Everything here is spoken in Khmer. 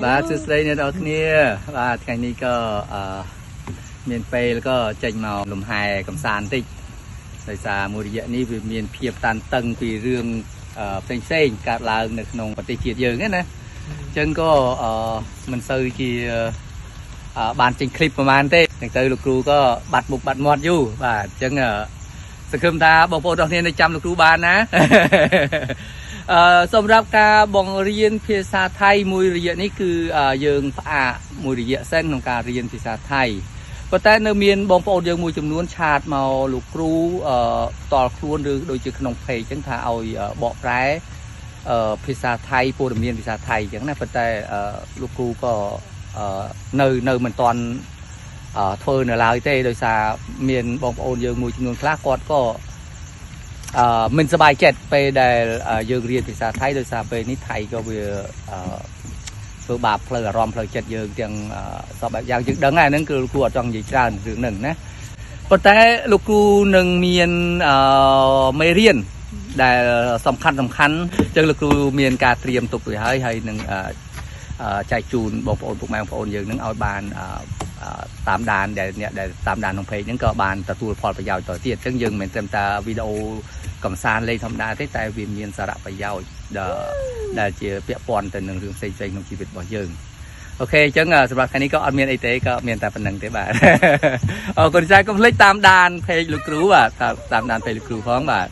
បាទសួស្តីអ្នកនរគ្នាបាទថ្ងៃនេះក៏មានពេលក៏ចេញមកលំហែកំសាន្តតិចដោយសារមួយរយៈនេះវាមានភាពតានតឹងពីរឿងផ្សេងកើតឡើងនៅក្នុងប្រទេសជាតិយើងណាអញ្ចឹងក៏មិនសូវជាបានចេញคลิปប្រហែលទេហ្នឹងទៅលោកគ្រូក៏បាត់មុខបាត់មាត់យូរបាទអញ្ចឹងសង្ឃឹមថាបងប្អូនទាំងគ្នានៅចាំលោកគ្រូបានណាសម្រាប់ការបង្រៀនភាសាថៃមួយរយៈនេះគឺយើងផ្អាកមួយរយៈសិនក្នុងការរៀនភាសាថៃប៉ុន្តែនៅមានបងប្អូនយើងមួយចំនួនឆាតមកលោកគ្រូផ្ទាល់ខ្លួនឬដូចជាក្នុង page អញ្ចឹងថាឲ្យបកប្រែភាសាថៃព័ត៌មានភាសាថៃអញ្ចឹងណាប៉ុន្តែលោកគ្រូក៏នៅមិនទាន់ធ្វើនៅឡើយទេដោយសារមានបងប្អូនយើងមួយចំនួនខ្លះគាត់ក៏មិនសប្បាយចិត្តពេលដែលយើងរៀនភាសាថៃដោយសារពេលនេះថៃក៏វាធ្វើបាបផ្លូវអារម្មណ៍ផ្លូវចិត្តយើងទាំងសពបែបយ៉ាងយើងដឹងហើយហ្នឹងគឺលោកគ្រូអត់ចង់និយាយច្រើនរឿងហ្នឹងណាប៉ុន្តែលោកគ្រូនឹងមានមេរៀនដែលសំខាន់អញ្ចឹងលោកគ្រូមានការត្រៀមទុករួចហើយនឹងចែកជូនបងប្អូនពុកម៉ែបងប្អូនយើងនឹងឲ្យបានតាមដានដែលអ្នកដែលតាមដានក្នុង page ហ្នឹងក៏បានទទួលផលប្រយោជន៍តទៅទៀតអញ្ចឹងយើងមិនត្រឹមតែវីដេអូកំសាន្តលេងធម្មតាទេតែវាមានសារៈប្រយោជន៍ដែលជាពាក់ព័ន្ធទៅនឹងរឿងផ្សេងៗក្នុងជីវិតរបស់យើងអូខេអញ្ចឹងសម្រាប់ថ្ងៃនេះក៏អត់មានអីទេក៏មានតែប៉ុណ្្នឹងទេបាទអរគុណច្រើនកុំភ្លេចតាមដាន page លោកគ្រូបាទតាមដាន page លោកគ្រូផងបាទ